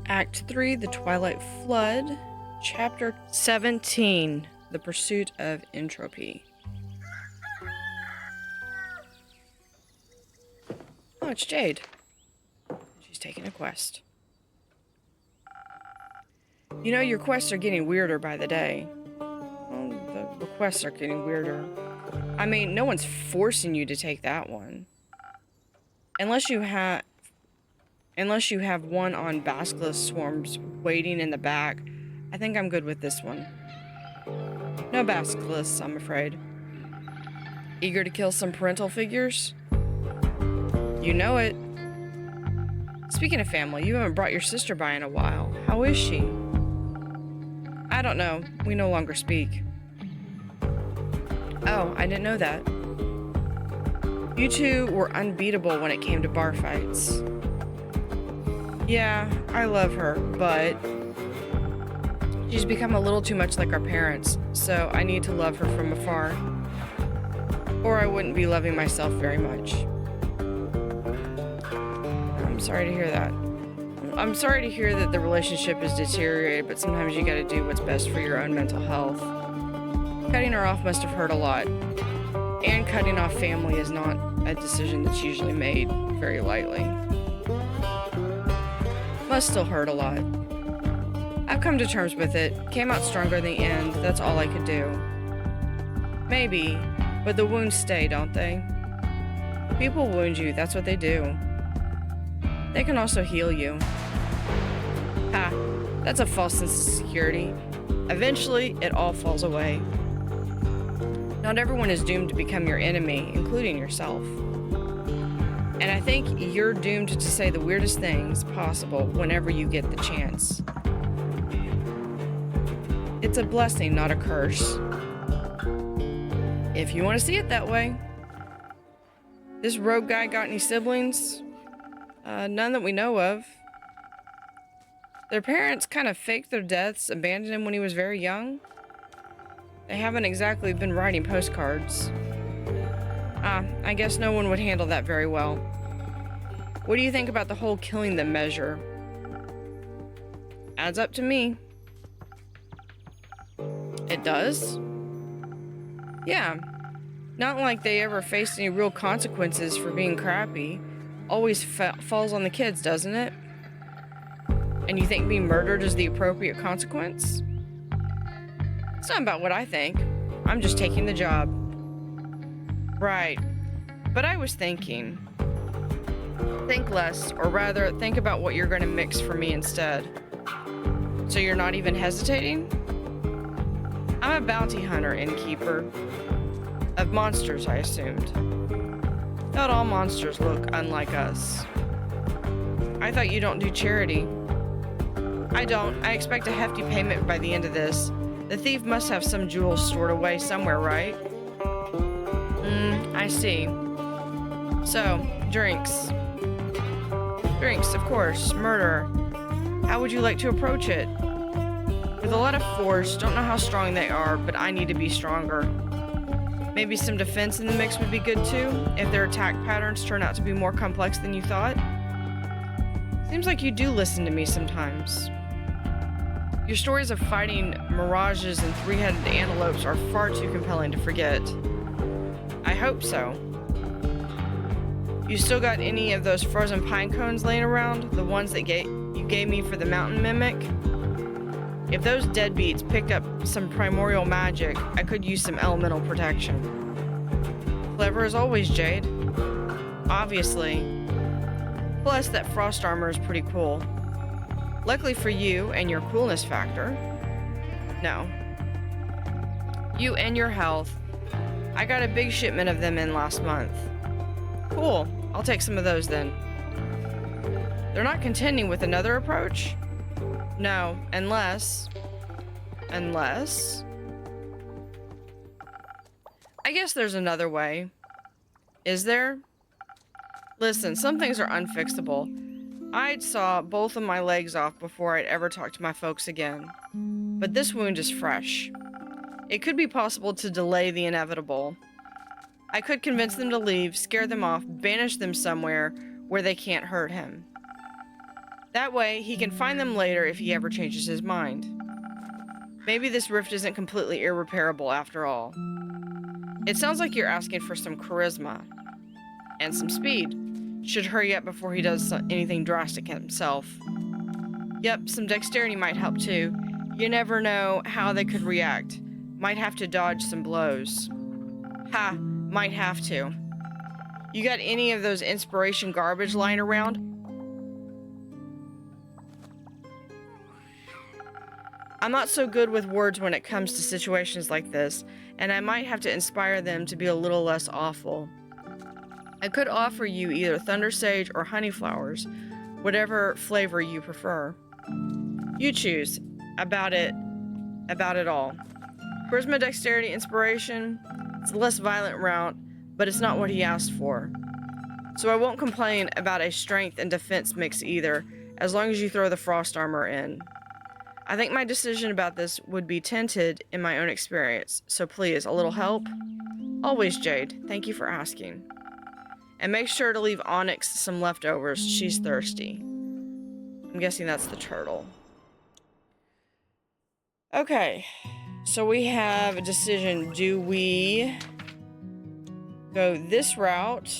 Act 3, The Twilight Flood, Chapter 17, The Pursuit of Entropy. Oh, it's Jade. She's taking a quest. You know, your quests are getting weirder by the day. Well, the requests are getting weirder. I mean, no one's forcing you to take that one. Unless you have one on basilisk swarms waiting in the back, I think I'm good with this one. No basilisks, I'm afraid. Eager to kill some parental figures? You know it. Speaking of family, you haven't brought your sister by in a while. How is she? I don't know. We no longer speak. Oh, I didn't know that. You two were unbeatable when it came to bar fights. Yeah, I love her, but she's become a little too much like our parents, so I need to love her from afar. Or I wouldn't be loving myself very much. I'm sorry to hear that. I'm sorry to hear that the relationship is deteriorated, but sometimes you gotta do what's best for your own mental health. Cutting her off must have hurt a lot. And cutting off family is not a decision that's usually made very lightly. Must still hurt a lot. I've come to terms with it. Came out stronger in the end. That's all I could do. Maybe, but the wounds stay, don't they? People wound you, that's what they do. They can also heal you. Ha, that's a false sense of security. Eventually, it all falls away. Not everyone is doomed to become your enemy, including yourself. And I think you're doomed to say the weirdest things possible whenever you get the chance. It's a blessing, not a curse. If you want to see it that way. This rogue guy got any siblings? None that we know of. Their parents kind of faked their deaths, abandoned him when he was very young. They haven't exactly been writing postcards. I guess no one would handle that very well. What do you think about the whole killing them measure? Adds up to me. It does? Yeah. Not like they ever faced any real consequences for being crappy. Always falls on the kids, doesn't it? And you think being murdered is the appropriate consequence? It's not about what I think. I'm just taking the job. Right. But I was thinking. Think less, or rather, think about what you're going to mix for me instead. So you're not even hesitating? I'm a bounty hunter, innkeeper. Of monsters, I assumed. Not all monsters look unlike us. I thought you don't do charity. I don't. I expect a hefty payment by the end of this. The thief must have some jewels stored away somewhere, right? I see. So, drinks. Drinks, of course. Murder. How would you like to approach it? With a lot of force, don't know how strong they are, but I need to be stronger. Maybe some defense in the mix would be good too, if their attack patterns turn out to be more complex than you thought. Seems like you do listen to me sometimes. Your stories of fighting mirages and three-headed antelopes are far too compelling to forget. I hope so. You still got any of those frozen pine cones laying around? The ones that you gave me for the mountain mimic? If those deadbeats picked up some primordial magic, I could use some elemental protection. Clever as always, Jade. Obviously. Plus, that frost armor is pretty cool. Luckily for you and your coolness factor. No. You and your health. I got a big shipment of them in last month. Cool. I'll take some of those then. They're not contending with another approach? No, unless... I guess there's another way. Is there? Listen, some things are unfixable. I'd saw both of my legs off before I'd ever talk to my folks again. But this wound is fresh. It could be possible to delay the inevitable. I could convince them to leave, scare them off, banish them somewhere where they can't hurt him. That way, he can find them later if he ever changes his mind. Maybe this rift isn't completely irreparable after all. It sounds like you're asking for some charisma. And some speed. Should hurry up before he does anything drastic himself. Yep, some dexterity might help too. You never know how they could react. Might have to dodge some blows. Ha, might have to. You got any of those inspiration garbage lying around? I'm not so good with words when it comes to situations like this, and I might have to inspire them to be a little less awful. I could offer you either thunder sage or honey flowers, whatever flavor you prefer. You choose. About it all. Charisma, dexterity, inspiration. It's a less violent route, but it's not what he asked for. So I won't complain about a strength and defense mix either, as long as you throw the frost armor in. I think my decision about this would be tinted in my own experience, so please, a little help? Always, Jade. Thank you for asking. And make sure to leave Onyx some leftovers. She's thirsty. I'm guessing that's the turtle. Okay. So we have a decision. Do we go this route,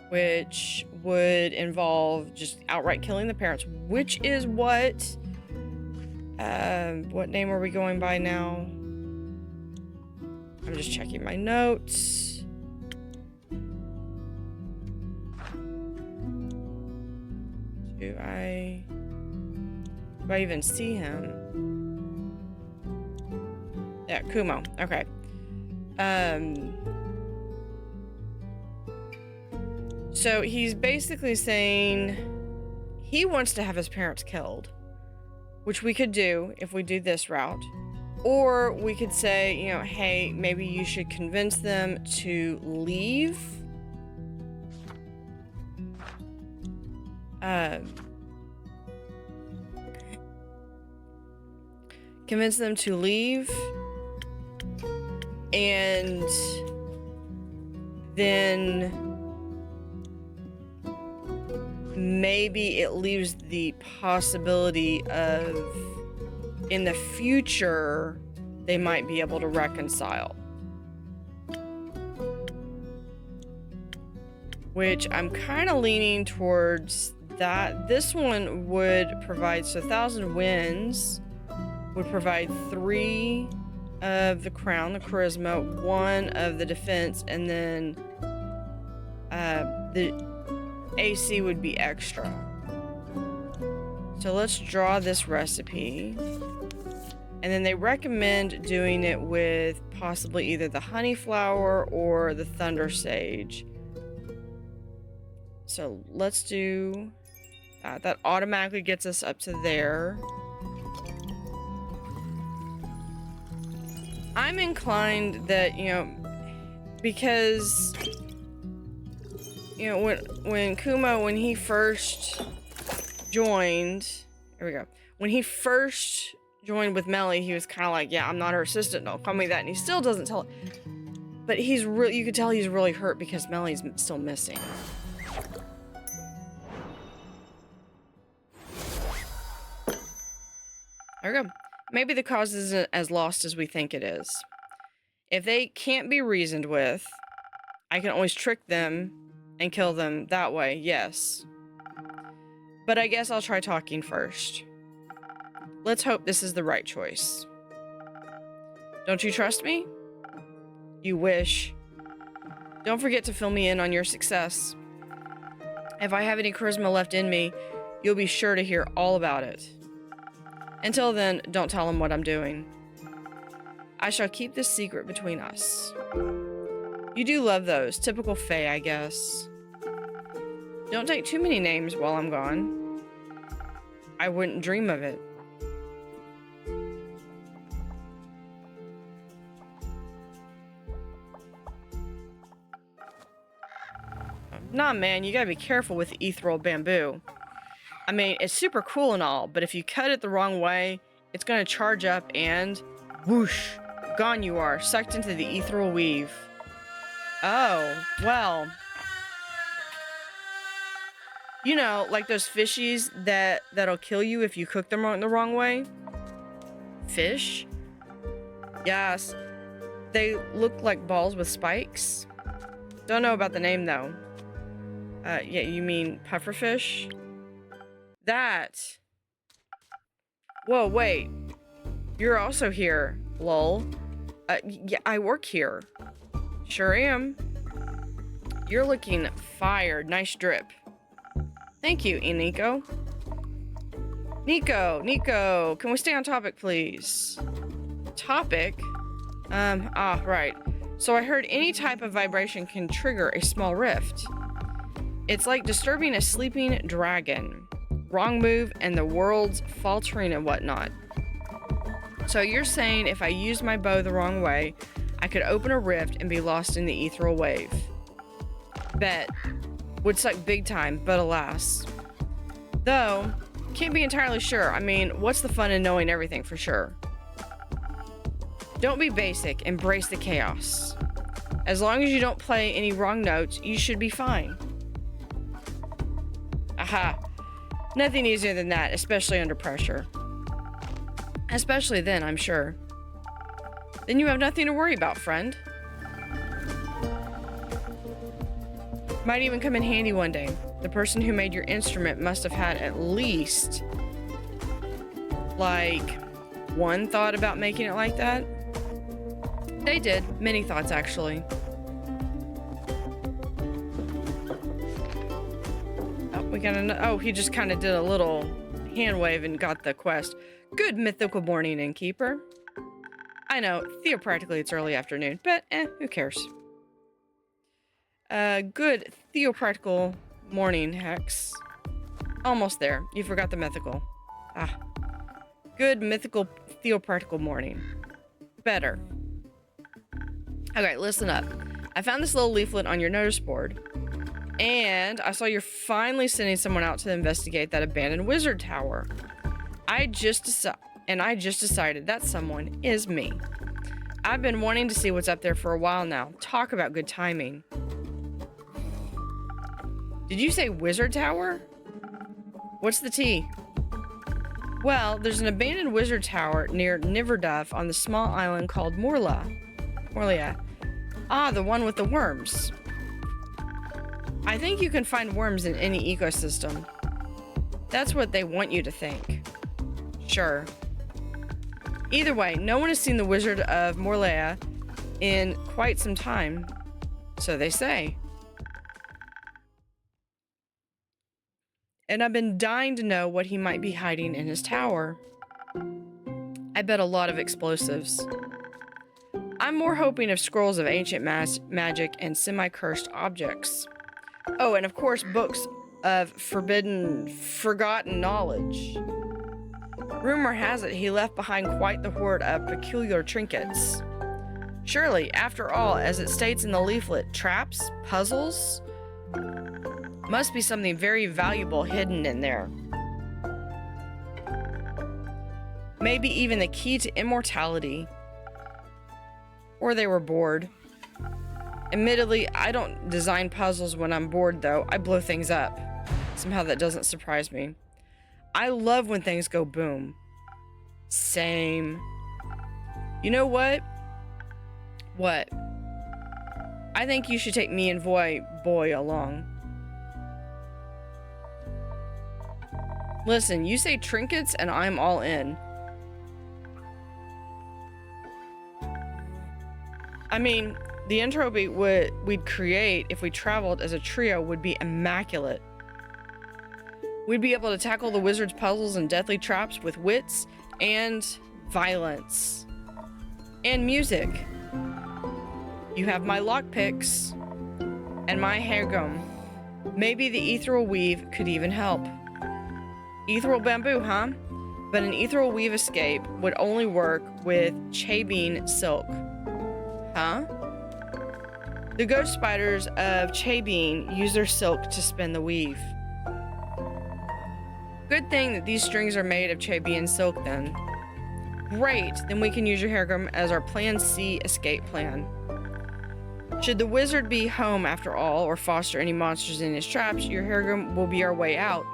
which would involve just outright killing the parents, which is what name are we going by now? I'm just checking my notes. Do I even see him? Yeah, Kumo. Okay. So he's basically saying he wants to have his parents killed, which we could do if we do this route. Or we could say, you know, hey, maybe you should convince them to leave. Convince them to leave. And then maybe it leaves the possibility of in the future they might be able to reconcile. Which I'm kind of leaning towards that. This one would provide, so 1,000 wins would provide 3 of the crown, the charisma, 1 of the defense, and then the AC would be extra. So let's draw this recipe. And then they recommend doing it with possibly either the honey flower or the thunder sage. So let's do that. That automatically gets us up to there. I'm inclined that, you know, because, you know, when Kumo, when he first joined, here we go. When he first joined with Melly, he was kind of like, yeah, I'm not her assistant, don't call me that. And he still doesn't tell, but he's really, you could tell he's really hurt because Melly's still missing. There we go. Maybe the cause isn't as lost as we think it is. If they can't be reasoned with, I can always trick them and kill them that way, yes. But I guess I'll try talking first. Let's hope this is the right choice. Don't you trust me? You wish. Don't forget to fill me in on your success. If I have any charisma left in me, you'll be sure to hear all about it. Until then, don't tell him what I'm doing. I shall keep this secret between us. You do love those. Typical Fae, I guess. Don't take too many names while I'm gone. I wouldn't dream of it. Nah, man, you gotta be careful with ethereal bamboo. I mean, it's super cool and all, but if you cut it the wrong way, it's gonna charge up and whoosh, gone you are, sucked into the ethereal weave. Oh, well. You know, like those fishies that'll kill you if you cook them the wrong way? Fish? Yes. They look like balls with spikes. Don't know about the name though. Yeah, you mean pufferfish? That. Whoa, wait. You're also here, lol. Yeah, I work here. Sure am. You're looking fired. Nice drip. Thank you, Iniko. Nico, can we stay on topic, please? Topic? Right. So I heard any type of vibration can trigger a small rift. It's like disturbing a sleeping dragon. Wrong move and the world's faltering and whatnot. So you're saying if I use my bow the wrong way, I could open a rift and be lost in the ethereal wave. Bet. Would suck big time, but alas. Though, can't be entirely sure. I mean, what's the fun in knowing everything for sure? Don't be basic, embrace the chaos. As long as you don't play any wrong notes, you should be fine. Aha. Nothing easier than that, especially under pressure. Especially then, I'm sure. Then you have nothing to worry about, friend. Might even come in handy one day. The person who made your instrument must have had at least, like, one thought about making it like that. They did. Many thoughts, actually. Oh, we got another. Oh, he just kind of did a little hand wave and got the quest. Good mythical morning, innkeeper. I know, theopractically it's early afternoon, but who cares? Good theopractical morning, Hex. Almost there. You forgot the mythical. Ah. Good mythical theopractical morning. Better. Okay, listen up. I found this little leaflet on your notice board, and I saw you're finally sending someone out to investigate that abandoned wizard tower. I just decided that someone is me. I've been wanting to see what's up there for a while now. Talk about good timing. Did you say wizard tower? What's the T? Well, there's an abandoned wizard tower near Niverduff on the small island called Morlia. Ah, the one with the worms. I think you can find worms in any ecosystem. That's what they want you to think. Sure. Either way, no one has seen the Wizard of Morlia in quite some time. So they say. And I've been dying to know what he might be hiding in his tower. I bet a lot of explosives. I'm more hoping of scrolls of ancient magic and semi-cursed objects. Oh, and of course books of forgotten knowledge. Rumor has it he left behind quite the hoard of peculiar trinkets. Surely, after all, as it states in the leaflet, traps, puzzles, must be something very valuable hidden in there. Maybe even the key to immortality. Or they were bored. Admittedly, I don't design puzzles when I'm bored, though. I blow things up. Somehow that doesn't surprise me. I love when things go boom. Same. You know what? What? I think you should take me and boy along. Listen, you say trinkets and I'm all in. I mean, the entropy we'd create if we traveled as a trio would be immaculate. We'd be able to tackle the wizard's puzzles and deathly traps with wits and violence. And music. You have my lockpicks and my hairgum. Maybe the ethereal weave could even help. Ethereal bamboo, huh? But an ethereal weave escape would only work with Chabine silk. Huh? The ghost spiders of Chabine use their silk to spin the weave. Good thing that these strings are made of Chabine silk then. Great, then we can use your hairgum as our plan C escape plan. Should the wizard be home after all, or foster any monsters in his traps, your Harrigan will be our way out.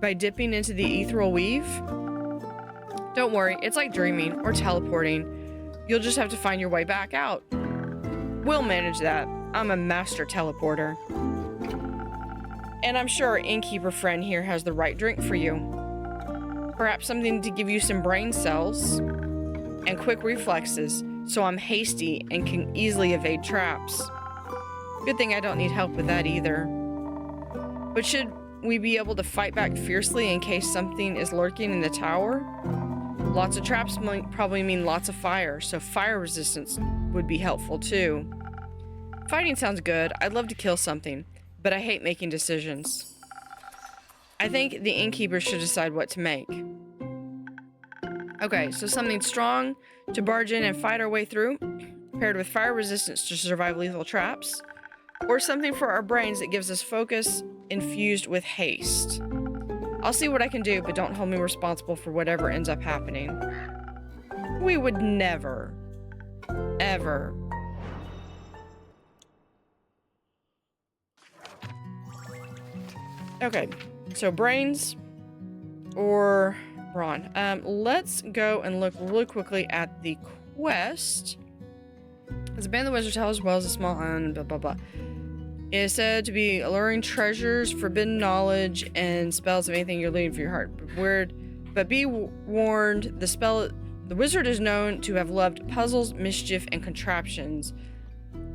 By dipping into the ethereal weave? Don't worry, it's like dreaming or teleporting. You'll just have to find your way back out. We'll manage that. I'm a master teleporter. And I'm sure our innkeeper friend here has the right drink for you. Perhaps something to give you some brain cells and quick reflexes, so I'm hasty and can easily evade traps. Good thing I don't need help with that either. But should we be able to fight back fiercely in case something is lurking in the tower? Lots of traps probably mean lots of fire, so fire resistance would be helpful too. Fighting sounds good. I'd love to kill something, but I hate making decisions. I think the innkeeper should decide what to make. Okay, so something strong to barge in and fight our way through, paired with fire resistance to survive lethal traps, or something for our brains that gives us focus infused with haste. I'll see what I can do, but don't hold me responsible for whatever ends up happening. We would never, ever. Okay, so brains or brawn. Let's go and look really quickly at the quest. As a band of the wizards tell as well as a small island, blah blah blah. It is said to be alluring treasures, forbidden knowledge, and spells of anything you're leading for your heart. But be warned, the wizard is known to have loved puzzles, mischief, and contraptions.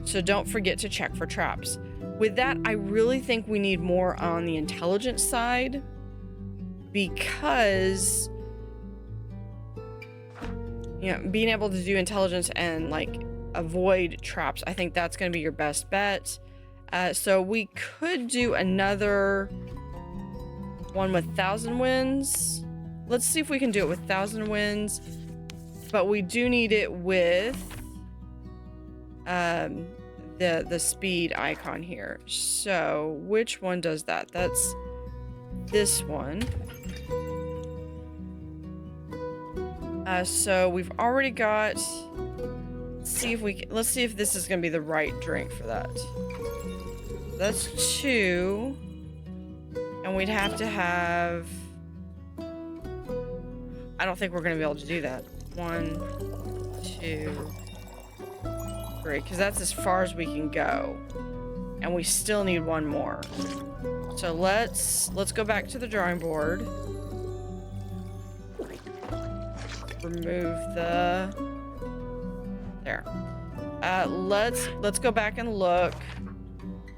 So don't forget to check for traps. With that, I really think we need more on the intelligence side, because being able to do intelligence and like avoid traps, I think that's going to be your best bet. So we could do another one with 1,000 wins. Let's see if we can do it with 1,000 wins, but we do need it with the speed icon here. So which one does that? That's this one. So we've already got, let's see if this is gonna be the right drink for that. That's 2, and we'd have to have, I don't think we're gonna be able to do that. 1, 2, 3, because that's as far as we can go, and we still need one more. So let's go back to the drawing board. Remove the, there. Let's go back and look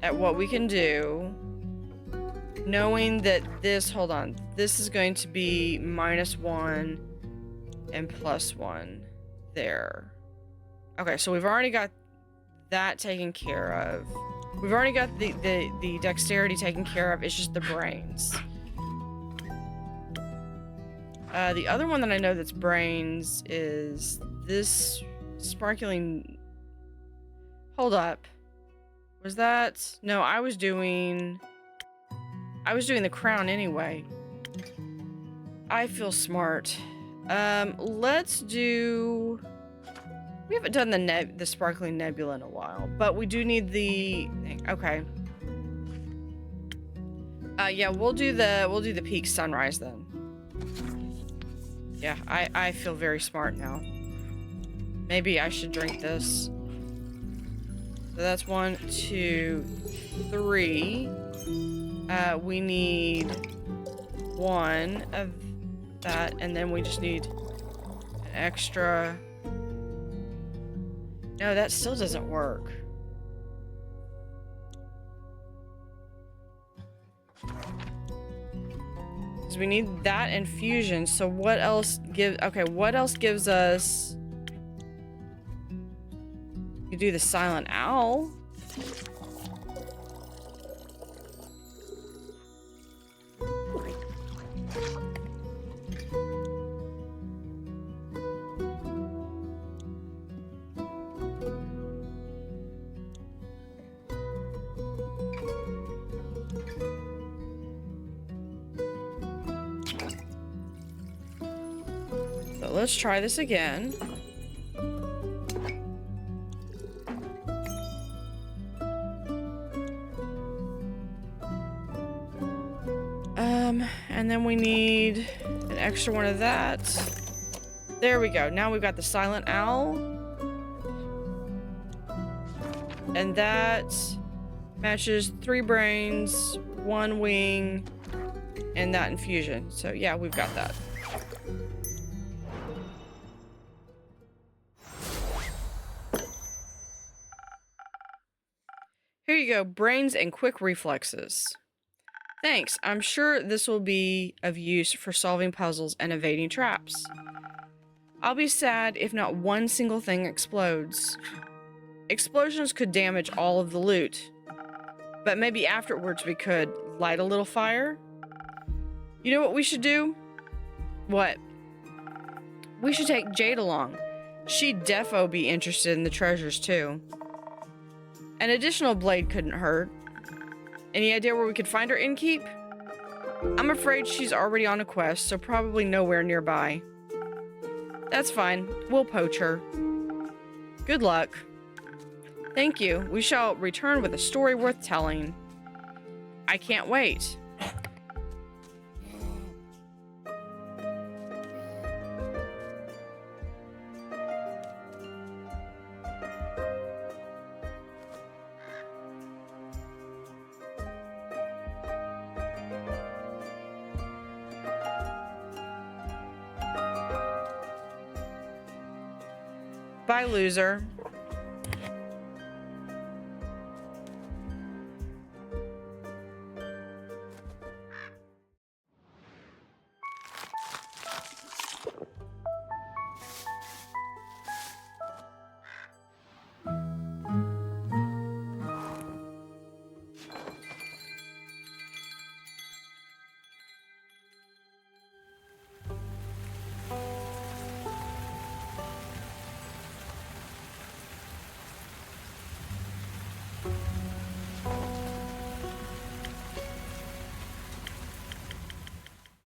at what we can do, knowing that this, hold on, this is going to be -1 and +1 there. Okay, so we've already got that taken care of. We've already got the dexterity taken care of. It's just the brains. The other one that I know that's brains is this sparkling. Hold up. Was that? No, I was doing the crown anyway. I feel smart. Let's do, we haven't done the sparkling nebula in a while, but we do need the thing. Okay. Yeah, we'll do the peak sunrise then. Yeah, I feel very smart now. Maybe I should drink this. So that's 1, 2, 3. We need 1 of that, and then we just need an extra. No, that still doesn't work. Because we need that infusion. So what else gives? Okay, what else gives us? You do the silent owl. So let's try this again. And then we need an extra one of that. There we go. Now we've got the silent owl. And that matches 3 brains, 1 wing, and that infusion. So yeah, we've got that. Here you go, brains and quick reflexes. Thanks, I'm sure this will be of use for solving puzzles and evading traps. I'll be sad if not one single thing explodes. Explosions could damage all of the loot, but maybe afterwards we could light a little fire? You know what we should do? What? We should take Jade along. She'd defo be interested in the treasures too. An additional blade couldn't hurt. Any idea where we could find her innkeep? I'm afraid she's already on a quest, so probably nowhere nearby. That's fine. We'll poach her. Good luck. Thank you. We shall return with a story worth telling. I can't wait. Bye, loser.